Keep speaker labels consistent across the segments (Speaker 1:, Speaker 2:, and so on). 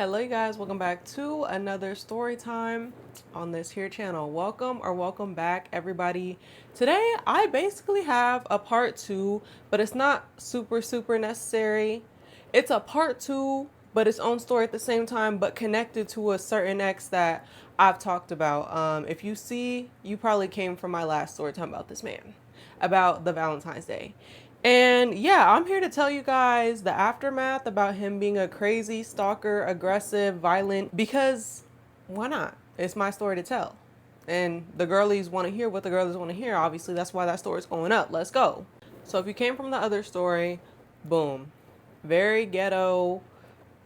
Speaker 1: Hello you guys, welcome back to another story time on this here channel. Welcome back everybody. Today I basically have a part 2, but it's not super necessary. It's a part 2 but its own story at the same time, but connected to a certain ex that I've talked about. If you see, you probably came from my last story time about this man, about the Valentine's Day. And yeah, I'm here to tell you guys the aftermath about him being a crazy stalker, aggressive, violent, because why not? It's my story to tell. And the girlies want to hear what the girlies want to hear. Obviously, that's why that story's going up. Let's go. So if you came from the other story, boom. Very ghetto,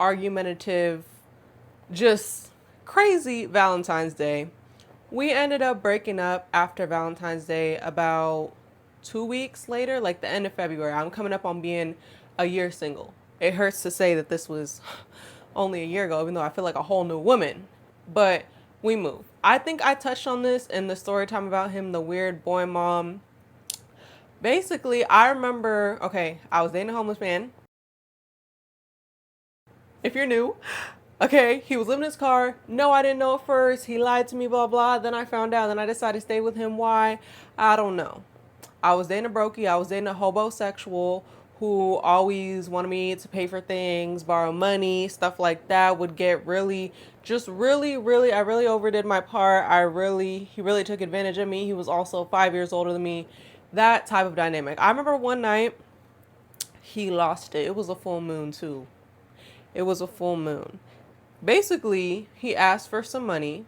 Speaker 1: argumentative, just crazy Valentine's Day. We ended up breaking up after Valentine's Day about 2 weeks later, like the end of February. I'm coming up on being a year single. It hurts to say that this was only a year ago, even though I feel like a whole new woman. But we moved. I think I touched on this in the story time about him, the weird boy mom. Basically, I remember, okay, I was dating a homeless man. If you're new, okay, he was living in his car. No, I didn't know at first. He lied to me, blah, blah. Then I found out. Then I decided to stay with him. Why? I don't know. I was dating a brokey. I was dating a hobosexual who always wanted me to pay for things, borrow money, stuff like that. Would get really, I really overdid my part. He really took advantage of me. He was also 5 years older than me. That type of dynamic. I remember one night he lost it. It was a full moon too. It was a full moon. Basically, he asked for some money.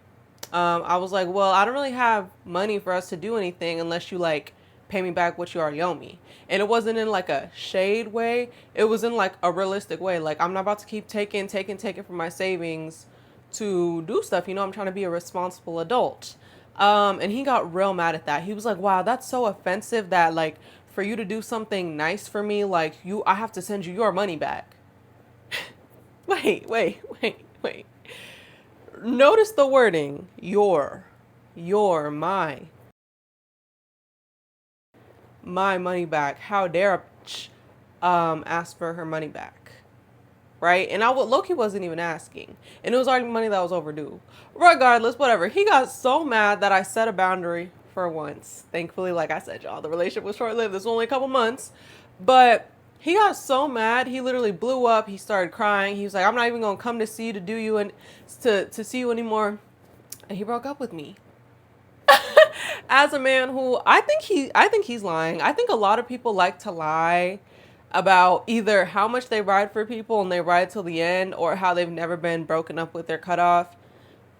Speaker 1: I was like, well, I don't really have money for us to do anything unless you like pay me back what you already owe me. And it wasn't in like a shade way. It was in like a realistic way. Like, I'm not about to keep taking from my savings to do stuff. You know, I'm trying to be a responsible adult. And he got real mad at that. He was like, wow, that's so offensive that like for you to do something nice for me, like I have to send you your money back. Wait. Notice the wording, your, my money back. How dare a ask for her money back, right? And Loki wasn't even asking, and it was already money that was overdue. Regardless, whatever. He got so mad that I set a boundary for once. Thankfully, like I said, y'all, the relationship was short-lived. This was only a couple months, but he got so mad, he literally blew up. He started crying. He was like, I'm not even gonna come to see you to do you and to see you anymore. And he broke up with me. As a man who I think he's lying. I think a lot of people like to lie about either how much they ride for people and they ride till the end, or how they've never been broken up with, their cutoff.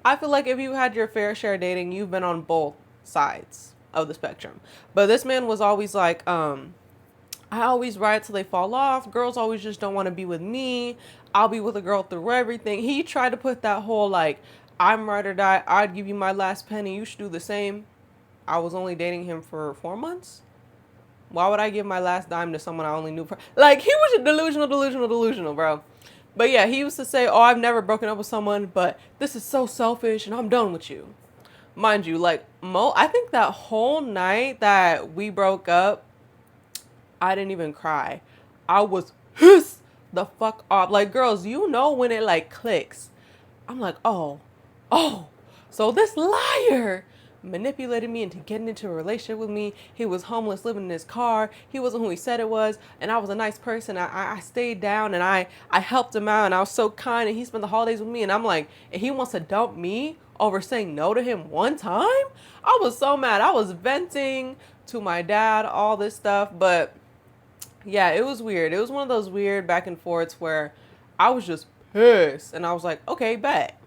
Speaker 1: I feel like if you had your fair share of dating, you've been on both sides of the spectrum. But this man was always like, I always ride till they fall off. Girls always just don't want to be with me. I'll be with a girl through everything. He tried to put that whole like, I'm ride or die. I'd give you my last penny. You should do the same. I was only dating him for 4 months. Why would I give my last dime to someone I only knew for? Like, he was delusional, bro. But yeah, he used to say, oh, I've never broken up with someone, but this is so selfish and I'm done with you. Mind you, like, I think that whole night that we broke up, I didn't even cry. I was pissed the fuck off. Like, girls, you know when it like clicks. I'm like, oh, so this liar manipulated me into getting into a relationship with me. He was homeless, living in his car. He wasn't who he said it was. And I was a nice person. I stayed down and I helped him out and I was so kind and he spent the holidays with me. And I'm like, and he wants to dump me over saying no to him one time? I was so mad. I was venting to my dad, all this stuff. But yeah, it was weird. It was one of those weird back and forths where I was just pissed. And I was like, okay, bet.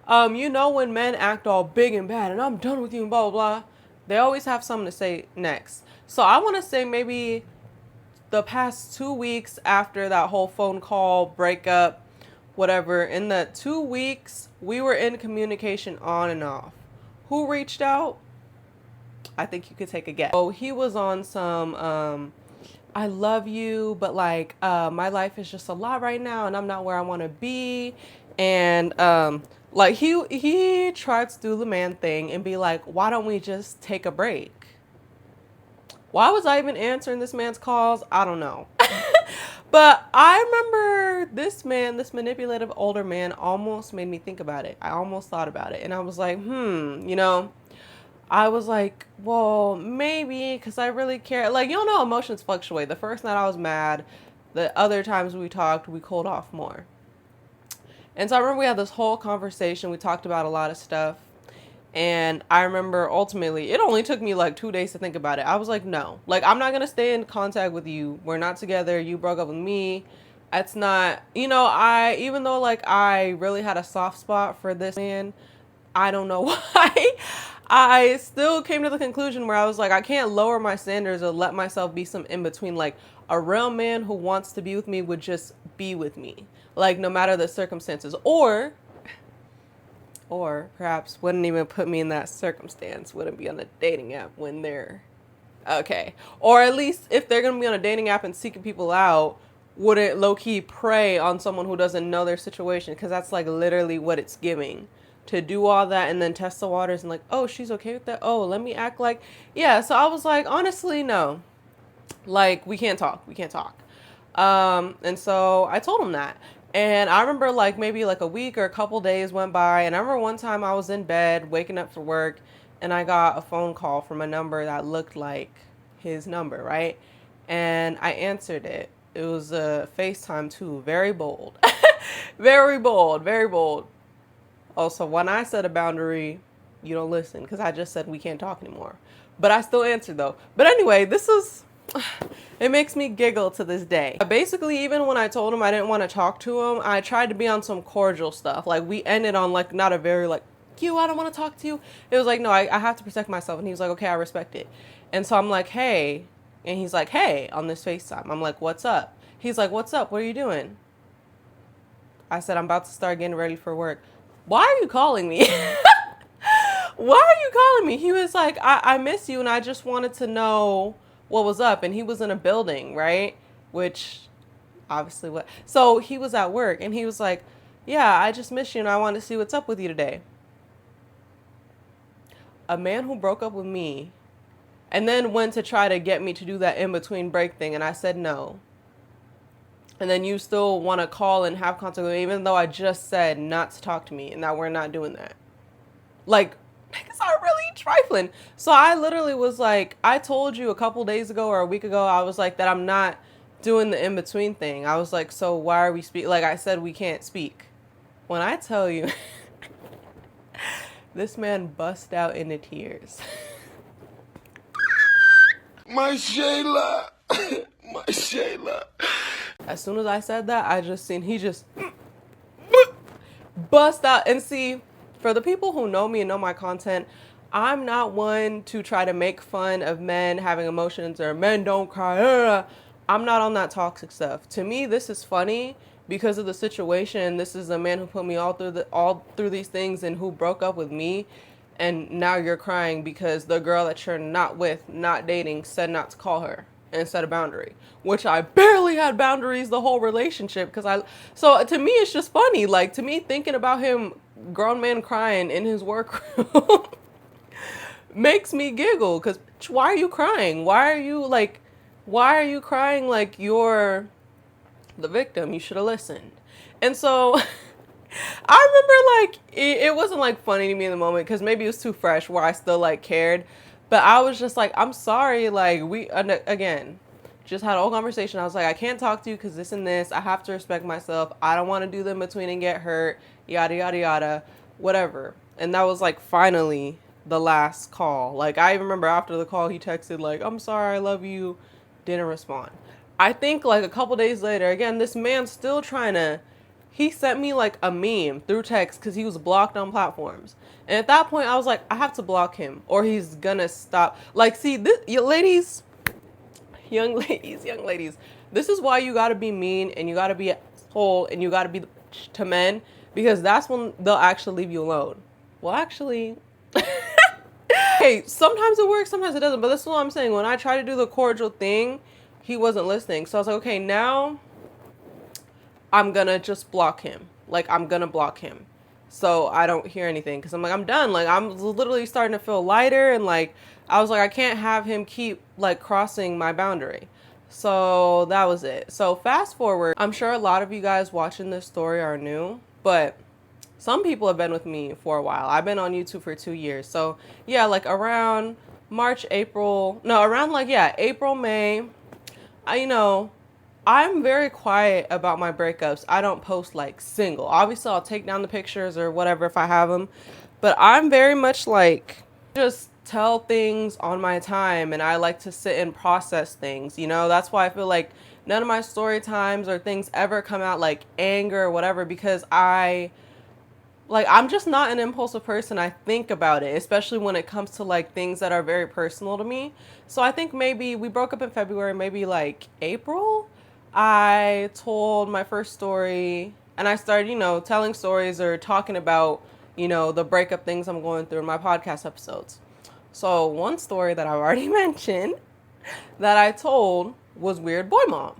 Speaker 1: You know when men act all big and bad and I'm done with you and blah, blah, blah. They always have something to say next. So I want to say maybe the past 2 weeks after that whole phone call, breakup, whatever, in the 2 weeks, we were in communication on and off. Who reached out? I think you could take a guess. So he was on some, I love you, but like, my life is just a lot right now and I'm not where I want to be. And, like he tried to do the man thing and be like, why don't we just take a break? Why was I even answering this man's calls? I don't know. But I remember this man, this manipulative older man, almost made me think about it. I almost thought about it. And I was like, I was like, well, maybe because I really care. Like, you know, emotions fluctuate. The first night I was mad. The other times we talked, we cooled off more. And so I remember we had this whole conversation. We talked about a lot of stuff. And I remember ultimately, it only took me like 2 days to think about it. I was like, no, like, I'm not going to stay in contact with you. We're not together. You broke up with me. It's not, even though like I really had a soft spot for this man, I don't know why. I still came to the conclusion where I was like, I can't lower my standards or let myself be some in between. Like, a real man who wants to be with me would just be with me, like, no matter the circumstances, or perhaps wouldn't even put me in that circumstance, wouldn't be on a dating app when they're okay. Or at least if they're going to be on a dating app and seeking people out, wouldn't low-key prey on someone who doesn't know their situation, because that's like literally what it's giving. To do all that and then test the waters and like, oh, she's okay with that. Oh, let me act like, yeah. So I was like, honestly, no, like, we can't talk. And so I told him that. And I remember like maybe like a week or a couple days went by. And I remember one time I was in bed waking up for work and I got a phone call from a number that looked like his number, right? And I answered it. It was a FaceTime too. Very bold. Very bold. Very bold. Also, when I set a boundary, you don't listen because I just said we can't talk anymore. But I still answered though. But anyway, it makes me giggle to this day. Basically, even when I told him I didn't want to talk to him, I tried to be on some cordial stuff. Like, we ended on like not a very like, I don't want to talk to you. It was like, no, I have to protect myself. And he was like, okay, I respect it. And so I'm like, hey. And he's like, hey, on this FaceTime. I'm like, what's up? He's like, what's up? What are you doing? I said, I'm about to start getting ready for work. Why are you calling me? Why are you calling me? He was like, I miss you and I just wanted to know what was up. And he was in a building, right? Which obviously what. So he was at work and he was like, yeah, I just miss you and I want to see what's up with you today. A man who broke up with me and then went to try to get me to do that in between break thing. And I said no. And then you still want to call and have contact with me, even though I just said not to talk to me and that we're not doing that. Like, niggas are really trifling. So I literally was like, I told you a couple days ago or a week ago, I was like that I'm not doing the in-between thing. I was like, so why are we speak? Like I said, we can't speak. When I tell you, this man bust out into tears.
Speaker 2: My Shayla. My Shayla.
Speaker 1: As soon as I said that, I just seen he just bust out. And see, for the people who know me and know my content, I'm not one to try to make fun of men having emotions or men don't cry. I'm not on that toxic stuff. To me, this is funny because of the situation. This is a man who put me all through these things and who broke up with me. And now you're crying because the girl that you're not with, not dating, said not to call her and set a boundary, which I barely had boundaries the whole relationship. So to me, it's just funny. Like, to me, thinking about him, grown man crying in his workroom makes me giggle. Cause why are you crying? Why are you crying like you're the victim? You should have listened. And so I remember like, it wasn't like funny to me in the moment because maybe it was too fresh where I still like cared. But I was just like, I'm sorry. Like, we, again, just had a whole conversation. I was like, I can't talk to you because this and this. I have to respect myself. I don't want to do them between and get hurt. Yada, yada, yada. Whatever. And that was like finally the last call. Like, I remember after the call, he texted like, I'm sorry, I love you. Didn't respond. I think like a couple days later, again, this man's still he sent me like a meme through text because he was blocked on platforms. And at that point, I was like, I have to block him or he's gonna stop. Like, see, this, young ladies, this is why you gotta be mean and you gotta be a asshole and you gotta be to men, because that's when they'll actually leave you alone. Well, actually, hey, sometimes it works, sometimes it doesn't. But this is what I'm saying. When I try to do the cordial thing, he wasn't listening. So I was like, okay, now I'm gonna just block him. Like, I'm gonna block him so I don't hear anything, because I'm like, I'm done. Like, I'm literally starting to feel lighter, and like I was like, I can't have him keep like crossing my boundary. So that was it. So fast forward, I'm sure a lot of you guys watching this story are new, but some people have been with me for a while. I've been on YouTube for 2 years. So yeah, like around March, April, no, around like, yeah, April, May, I'm very quiet about my breakups. I don't post like single. Obviously, I'll take down the pictures or whatever if I have them. But I'm very much like just tell things on my time, and I like to sit and process things. That's why I feel like none of my story times or things ever come out like anger or whatever, because I'm just not an impulsive person. I think about it, especially when it comes to like things that are very personal to me. So I think maybe we broke up in February, maybe like April. I told my first story and I started, telling stories or talking about, the breakup things I'm going through in my podcast episodes. So one story that I've already mentioned that I told was Weird Boy Mom.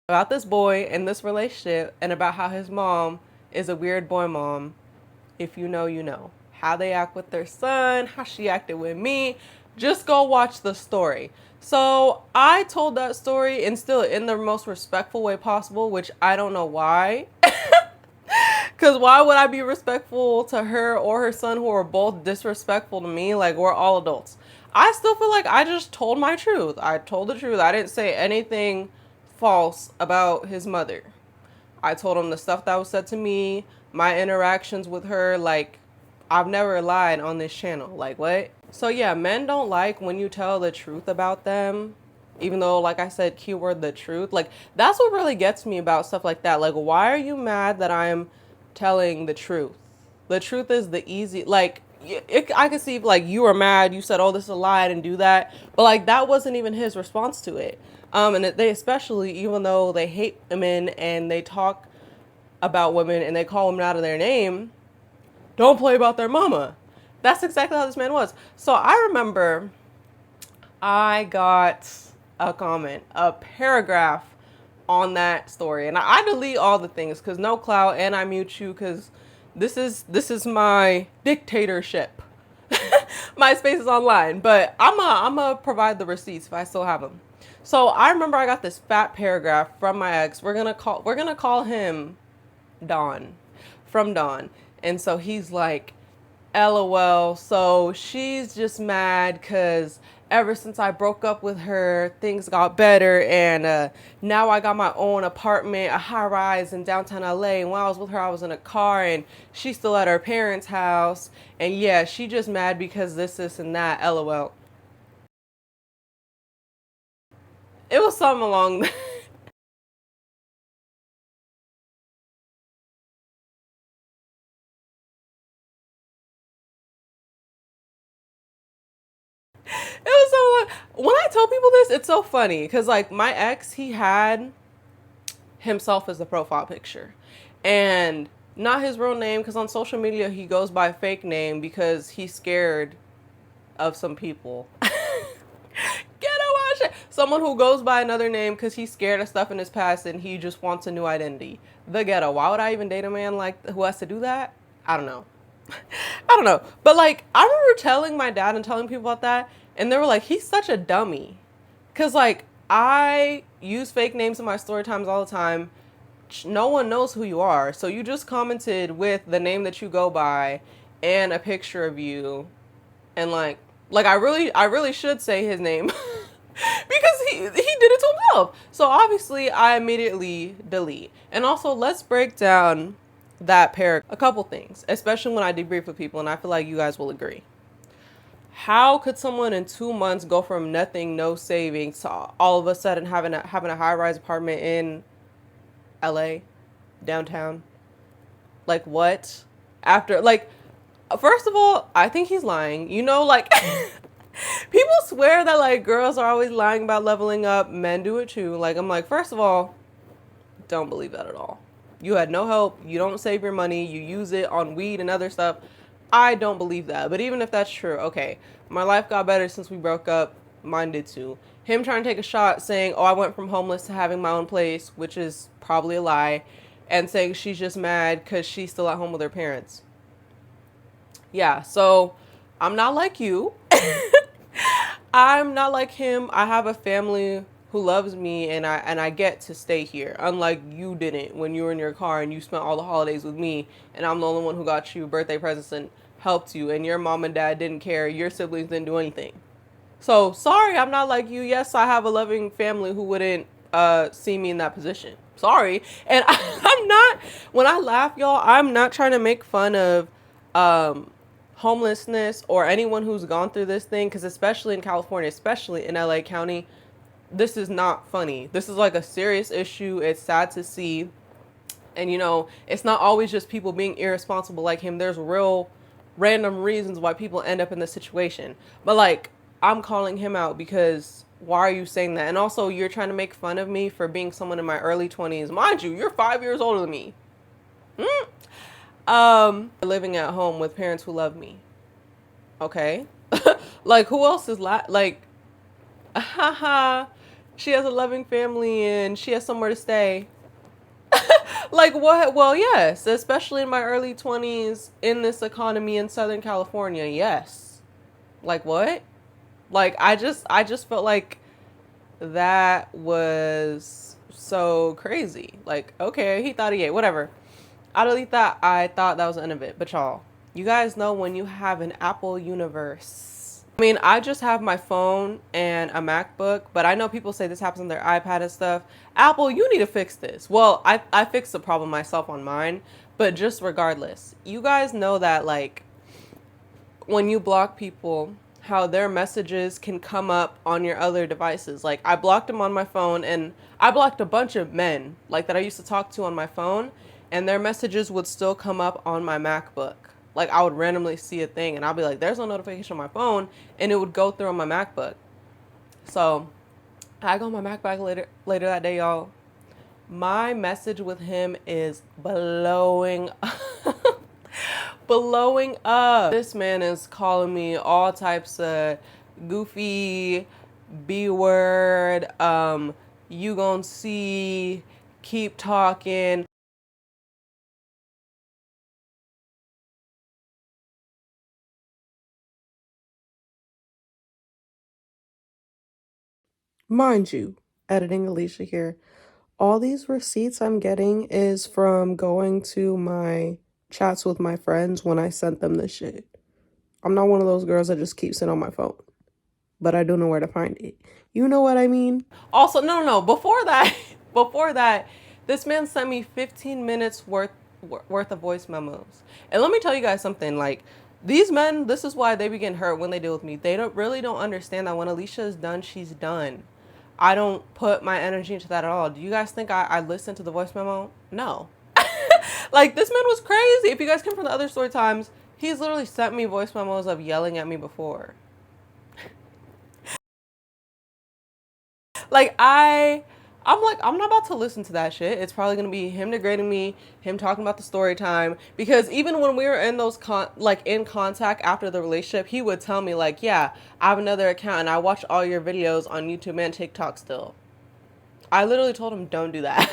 Speaker 1: About this boy and this relationship and about how his mom is a weird boy mom. If you know, you know. How they act with their son, how she acted with me. Just go watch the story. So I told that story and still in the most respectful way possible, which I don't know why. Because why would I be respectful to her or her son, who are both disrespectful to me? Like, we're all adults. I still feel like I just told my truth. I told the truth. I didn't say anything false about his mother. I told him the stuff that was said to me, my interactions with her. Like, I've never lied on this channel. Like, what? So yeah, men don't like when you tell the truth about them. Even though, like I said, keyword the truth. Like, that's what really gets me about stuff like that. Like, why are you mad that I'm telling the truth? The truth is the easy, like, I can see, like, you were mad, you said, oh, this is a lie, I didn't do that. But, like, that wasn't even his response to it. And they especially, even though they hate women and they talk about women and they call women out of their name, don't play about their mama. That's exactly how this man was. So I remember I got a comment, a paragraph on that story. And I delete all the things because no clout, and I mute you because this is my dictatorship. My space is online, but I'm a provide the receipts if I still have them. So I remember I got this fat paragraph from my ex. We're gonna call him Don, from Don. And so he's like, LOL. So she's just mad because ever since I broke up with her, things got better. And now I got my own apartment, a high rise in downtown LA. And when I was with her, I was in a car and she's still at her parents' house. And yeah, she just mad because this, and that. LOL. It was something along it was so, when I tell people this, it's so funny because like my ex, he had himself as the profile picture and not his real name, because on social media he goes by a fake name because he's scared of some people. Watch it. Someone who goes by another name because he's scared of stuff in his past and he just wants a new identity. The ghetto. Why would I even date a man like who has to do that? I don't know. I don't know. But like, I remember telling my dad and telling people about that, and they were like, he's such a dummy. Cause like, I use fake names in my story times all the time. No one knows who you are. So you just commented with the name that you go by and a picture of you. And like I really should say his name because he did it to himself. So obviously I immediately delete. And also, let's break down that paragraph. A couple things, especially when I debrief with people, and I feel like you guys will agree. How could someone in 2 months go from nothing, no savings, to all of a sudden having a high-rise apartment in LA, downtown? Like, what? After, like, first of all, I think he's lying. Like, people swear that, like, girls are always lying about leveling up. Men do it too. Like, I'm like, first of all, don't believe that at all. You had no help. You don't save your money. You use it on weed and other stuff. I don't believe that. But even if that's true, okay, my life got better since we broke up. Mine did too. Him trying to take a shot saying, oh, I went from homeless to having my own place, which is probably a lie, and saying she's just mad because she's still at home with her parents. Yeah, so I'm not like you. I'm not like him. I have a family who loves me, and I get to stay here. Unlike you didn't when you were in your car and you spent all the holidays with me, and I'm the only one who got you birthday presents and helped you, and your mom and dad didn't care. Your siblings didn't do anything. So sorry, I'm not like you. Yes, I have a loving family who wouldn't see me in that position. Sorry. And I'm not, when I laugh, y'all, I'm not trying to make fun of homelessness or anyone who's gone through this thing, because especially in California, especially in LA County, this is not funny. This is like a serious issue. It's sad to see. And, you know, it's not always just people being irresponsible like him. There's real random reasons why people end up in this situation. But, like, I'm calling him out because why are you saying that? And also, you're trying to make fun of me for being someone in my early 20s. Mind you, you're 5 years older than me. Living at home with parents who love me. Okay? Like, who else is like, haha, she has a loving family and she has somewhere to stay. Like, what? Well, yes, especially in my early 20s in this economy in Southern California. Yes. Like, what? Like, I just felt like that was so crazy. Like, okay, he thought he ate, whatever. I thought that was the end of it. But y'all, you guys know when you have an Apple universe. I mean, I just have my phone and a MacBook, but I know people say this happens on their iPad and stuff. Apple, you need to fix this. Well, I fixed the problem myself on mine, but just regardless, you guys know that, like, when you block people, how their messages can come up on your other devices. Like, I blocked them on my phone, and I blocked a bunch of men, like, that I used to talk to on my phone, and their messages would still come up on my MacBook. Like, I would randomly see a thing, and I'll be like, there's no notification on my phone, and it would go through on my MacBook. So, I go on my MacBook later that day, y'all. My message with him is blowing up. Blowing up. This man is calling me all types of goofy B-word, you gon' see, keep talking. Mind you, editing Alicia here. All these receipts I'm getting is from going to my chats with my friends when I sent them this shit. I'm not one of those girls that just keeps it on my phone, but I do know where to find it. You know what I mean? Also, no. Before that, before that, this man sent me 15 minutes worth of voice memos. And let me tell you guys something. Like, these men, this is why they be getting hurt when they deal with me. They don't understand that when Alicia is done, she's done. I don't put my energy into that at all. Do you guys think I listened to the voice memo? No. Like, this man was crazy. If you guys come from the other story times, he's literally sent me voice memos of yelling at me before. Like, I'm like, I'm not about to listen to that shit. It's probably gonna be him degrading me, him talking about the story time. Because even when we were in those in contact after the relationship, he would tell me, like, yeah, I have another account and I watch all your videos on YouTube and TikTok still. I literally told him, don't do that.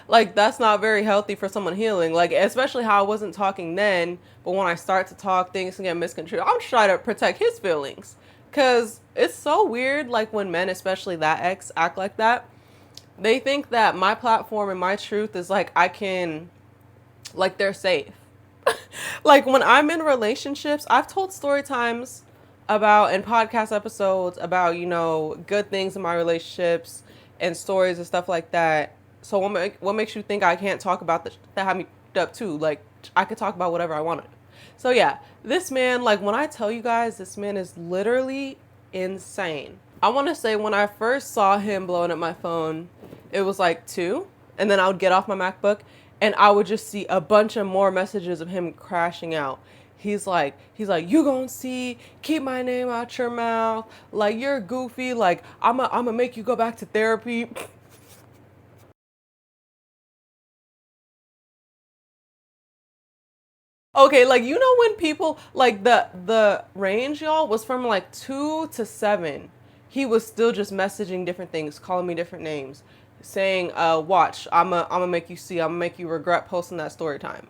Speaker 1: Like, that's not very healthy for someone healing. Like, especially how I wasn't talking then, but when I start to talk, things can get misconstrued. I'm trying to protect his feelings. Because it's so weird, like, when men, especially that ex, act like that. They think that my platform and my truth is, like, I can, like, they're safe. Like, when I'm in relationships, I've told story times about, and podcast episodes about, you know, good things in my relationships and stories and stuff like that. So what makes you think I can't talk about that had me up too? Like, I could talk about whatever I wanted. So yeah, this man, like, when I tell you guys, this man is literally insane. I want to say when I first saw him blowing up my phone, it was like 2, and then I would get off my MacBook and I would just see a bunch of more messages of him crashing out. He's like, you gonna see, keep my name out your mouth, like, you're goofy, like, I'm gonna make you go back to therapy. Okay, like, you know when people, like, the range, y'all, was from like 2 to 7. He was still just messaging different things, calling me different names, saying, watch, I'm gonna make you see, I'm gonna make you regret posting that story time.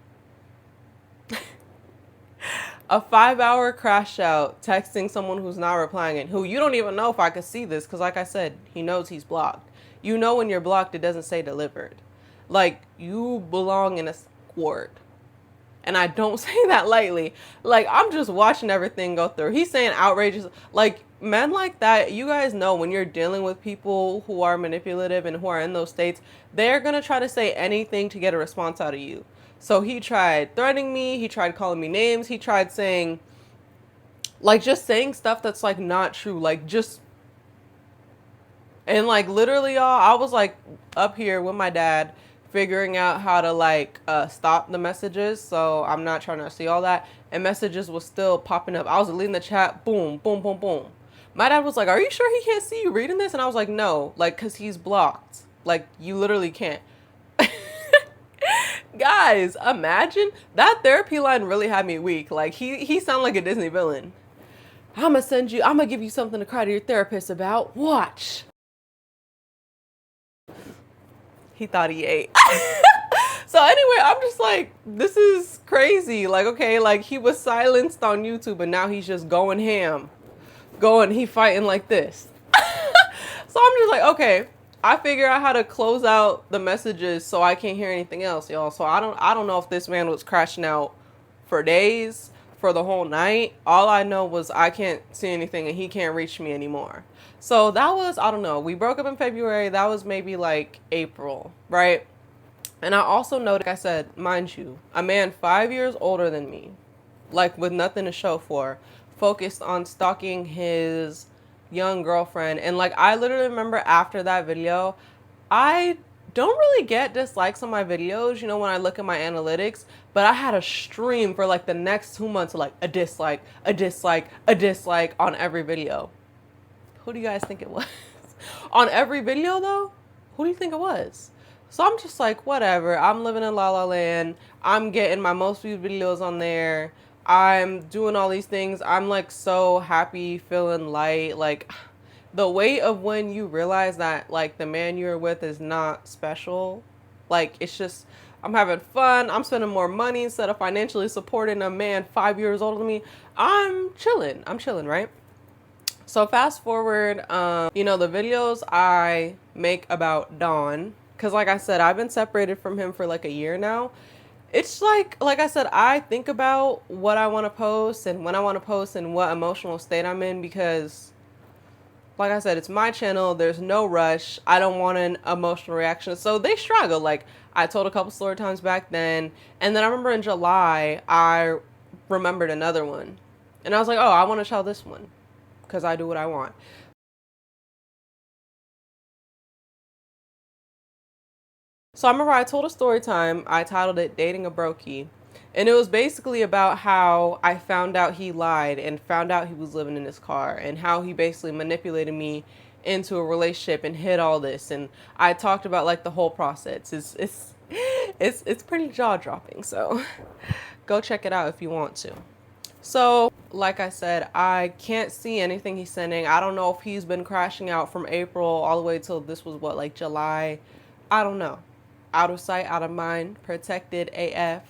Speaker 1: A 5-hour crash out texting someone who's not replying and who you don't even know if I could see this because, like I said, he knows he's blocked. You know when you're blocked, it doesn't say delivered. Like, you belong in a squad. And I don't say that lightly. Like, I'm just watching everything go through. He's saying outrageous. Like, men like that, you guys know when you're dealing with people who are manipulative and who are in those states, they're going to try to say anything to get a response out of you. So he tried threatening me. He tried calling me names. He tried saying, like, just saying stuff that's, like, not true. Like, just. And, like, literally, y'all, I was, like, up here with my dad figuring out how to, like, stop the messages. So I'm not trying to see all that. And messages was still popping up. I was leading the chat. Boom, boom, boom, boom. My dad was like, are you sure he can't see you reading this? And I was like, no. Like, because he's blocked. Like, you literally can't. Guys, imagine that therapy line really had me weak. Like, he sounded like a Disney villain. I'm gonna give you something to cry to your therapist about. Watch. He thought he ate. So anyway, I'm just like, this is crazy. Like, okay, like he was silenced on YouTube and now he's just going ham. He fighting like this. So I'm just like, okay, I figure out how to close out the messages so I can't hear anything else, y'all. So I don't know if this man was crashing out for days, for the whole night. All I know was I can't see anything and he can't reach me anymore. So that was, I don't know, we broke up in February. That was maybe like April, right? And I also know, like I said, mind you, a man 5 years older than me, like with nothing to show for, focused on stalking his young girlfriend. And like, I literally remember after that video, I don't really get dislikes on my videos, you know, when I look at my analytics, but I had a stream for like the next 2 months of like a dislike, a dislike, a dislike on every video. Who do you guys think it was? On every video though? Who do you think it was? So I'm just like, whatever. I'm living in La La Land. I'm getting my most viewed videos on there. I'm doing all these things. I'm like so happy, feeling light. Like the weight of when you realize that like the man you're with is not special. Like it's just, I'm having fun. I'm spending more money instead of financially supporting a man 5 years older than me. I'm chilling, right? So fast forward, you know, the videos I make about Dawn, because like I said, I've been separated from him for like a year now. It's like I said, I think about what I want to post and when I want to post and what emotional state I'm in because, like I said, it's my channel. There's no rush. I don't want an emotional reaction. So they struggle. Like I told a couple story times back then. And then I remember in July, I remembered another one. And I was like, oh, I want to tell this one because I do what I want. So I remember I told a story time. I titled it Dating a Brokey. And it was basically about how I found out he lied and found out he was living in his car and how he basically manipulated me into a relationship and hid all this. And I talked about like the whole process. It's pretty jaw-dropping. So go check it out if you want to. So, like I said, I can't see anything he's sending. I don't know if he's been crashing out from April all the way till this was what, like July? I don't know. Out of sight, out of mind, protected AF.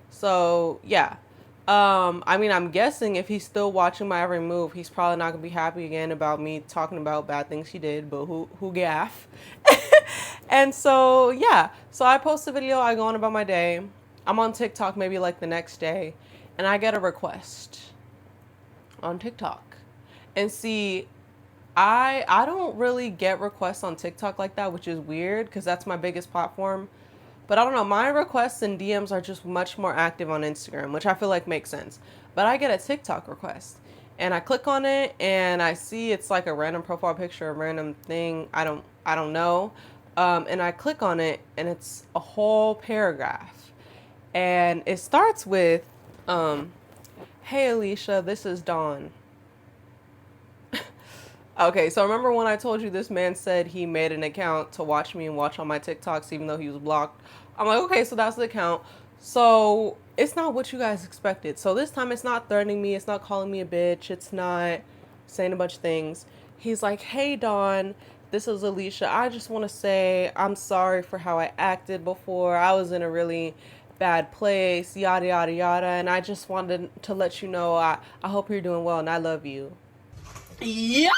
Speaker 1: So, yeah. I mean, I'm guessing if he's still watching my every move, he's probably not gonna be happy again about me talking about bad things he did, but who gaff? And so, yeah. So I post a video, I go on about my day. I'm on TikTok maybe like the next day. And I get a request on TikTok. And see, I don't really get requests on TikTok like that, which is weird because that's my biggest platform. But I don't know, my requests and DMs are just much more active on Instagram, which I feel like makes sense. But I get a TikTok request and I click on it and I see it's like a random profile picture, a random thing. I don't know. And I click on it and it's a whole paragraph. And it starts with, hey Alicia, this is Dawn. Okay, so remember when I told you this man said he made an account to watch me and watch all my TikToks even though he was blocked? I'm like, okay, so that's the account. So it's not what you guys expected. So this time it's not threatening me. It's not calling me a bitch. It's not saying a bunch of things. He's like, hey Dawn, this is Alicia. I just want to say I'm sorry for how I acted before. I was in a really bad place, yada yada yada, and I just wanted to let you know I hope you're doing well and I love you.
Speaker 3: Yeah.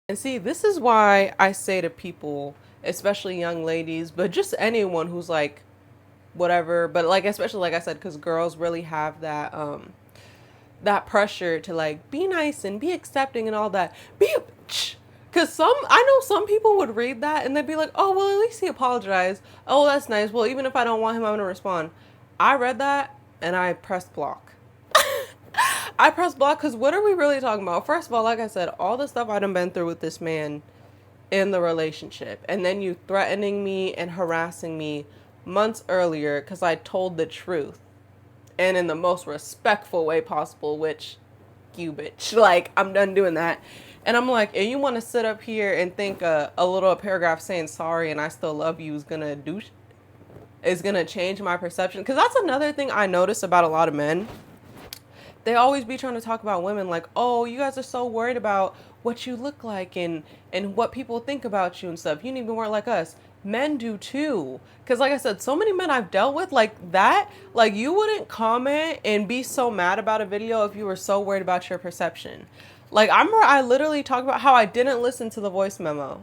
Speaker 1: And see, this is why I say to people, especially young ladies, but just anyone who's like whatever, but like especially like I said, because girls really have that pressure to like be nice and be accepting and all that. Be a bitch. Cause I know some people would read that and they'd be like, oh well, at least he apologized. Oh, that's nice. Well, even if I don't want him, I'm gonna respond. I read that and I pressed block. I pressed block because what are we really talking about? First of all, like I said, all the stuff I done been through with this man in the relationship, and then you threatening me and harassing me months earlier because I told the truth and in the most respectful way possible, which you bitch. Like, I'm done doing that. And I'm like, and you want to sit up here and think a little paragraph saying sorry and I still love you is gonna change my perception? Because that's another thing I notice about a lot of men. They always be trying to talk about women like, oh, you guys are so worried about what you look like and what people think about you and stuff. You need to be more like us. Men do too. Because like I said, so many men I've dealt with like that, like you wouldn't comment and be so mad about a video if you were so worried about your perception. Like I literally talked about how I didn't listen to the voice memo.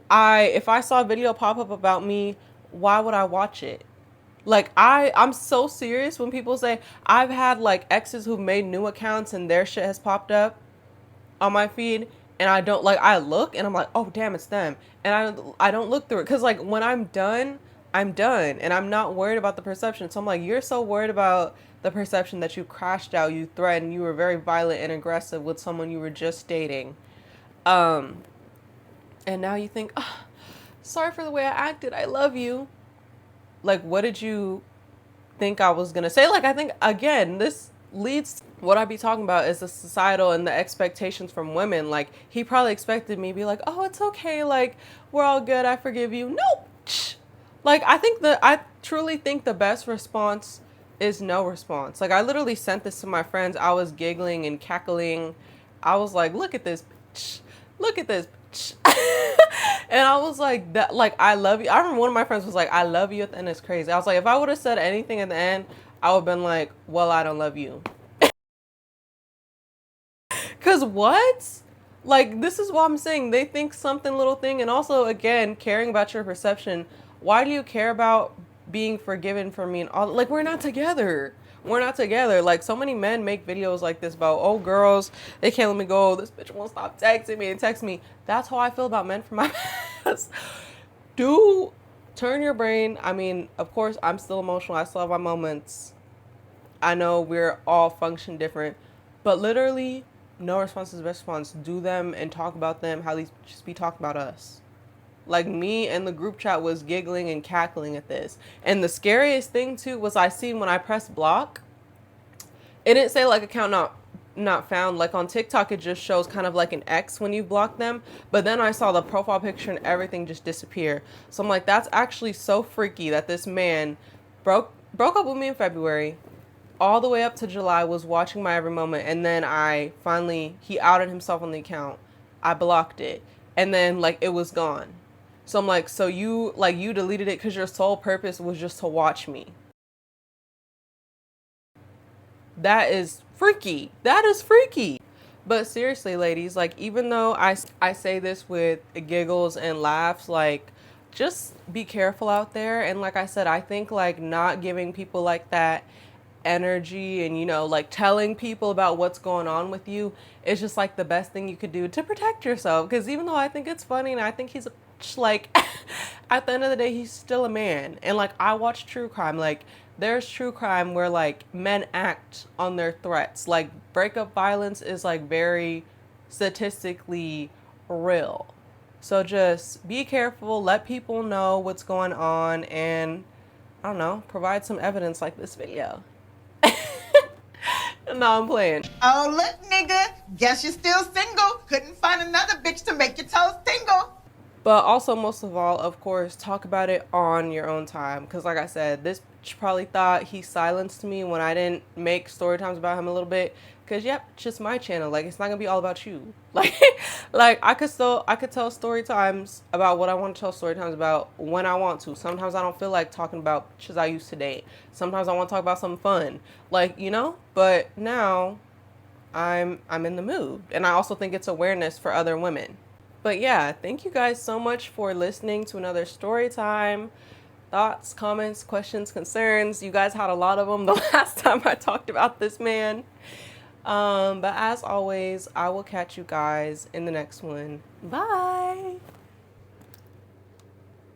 Speaker 1: If I saw a video pop up about me, why would I watch it? Like I'm so serious when people say I've had like exes who've made new accounts and their shit has popped up on my feed and I don't like I look and I'm like, "Oh, damn, it's them." And I don't look through it cuz like when I'm done and I'm not worried about the perception. So I'm like, "You're so worried about the perception that you crashed out, you threatened, you were very violent and aggressive with someone you were just dating." Um and now you think, oh, sorry for the way I acted. I love you. Like, what did you think I was going to say? Like, I think, again, this leads, what I be talking about is the societal and the expectations from women. Like, he probably expected me to be like, oh, it's okay. Like, we're all good. I forgive you. Nope. Like, I truly think the best response is no response. Like, I literally sent this to my friends. I was giggling and cackling. I was like, look at this bitch. Look at this bitch. And I was like, that, like, I love you. I remember one of my friends was like, I love you at the end. It's crazy. I was like, if I would have said anything at the end, I would have been like, well, I don't love you. Cause what? Like, this is what I'm saying. They think something little thing. And also, again, caring about your perception. Why do you care about being forgiven for me and all? Like, we're not together. We're not together. Like, so many men make videos like this about, oh, girls, they can't let me go. This bitch won't stop texting me and text me. That's how I feel about men from my past. Do turn your brain. I mean, of course, I'm still emotional. I still have my moments. I know we're all function different. But literally, no response is the best response. Do them and talk about them how they just be talking about us. Like, me and the group chat was giggling and cackling at this. And the scariest thing too was I seen when I pressed block, it didn't say like account not found. Like on TikTok it just shows kind of like an X when you block them. But then I saw the profile picture and everything just disappear. So I'm like, that's actually so freaky that this man broke up with me in February, all the way up to July, was watching my every moment, and then he outed himself on the account. I blocked it. And then like it was gone. So I'm like, so you deleted it because your sole purpose was just to watch me. That is freaky. That is freaky. But seriously, ladies, like, even though I say this with giggles and laughs, like, just be careful out there. And like I said, I think like not giving people like that energy and, you know, like telling people about what's going on with you is just like the best thing you could do to protect yourself. Because even though I think it's funny and I think he's like, at the end of the day, he's still a man. And like, I watch true crime. Like, there's true crime where like men act on their threats. Like, breakup violence is like very statistically real. So just be careful, let people know what's going on, and I don't know, provide some evidence like this video. No, I'm playing.
Speaker 3: Oh, look, nigga. Guess you're still single. Couldn't find another bitch to make your toes tingle.
Speaker 1: But also, most of all, of course, talk about it on your own time. Because, like I said, this bitch probably thought he silenced me when I didn't make story times about him a little bit. Because, yep, it's just my channel. Like, it's not going to be all about you. Like I could tell story times about what I want to tell story times about when I want to. Sometimes I don't feel like talking about shit I used to date. Sometimes I want to talk about something fun. Like, you know? But now I'm in the mood. And I also think it's awareness for other women. But yeah, thank you guys so much for listening to another story time. Thoughts, comments, questions, concerns. You guys had a lot of them the last time I talked about this man. But as always, I will catch you guys in the next one. Bye.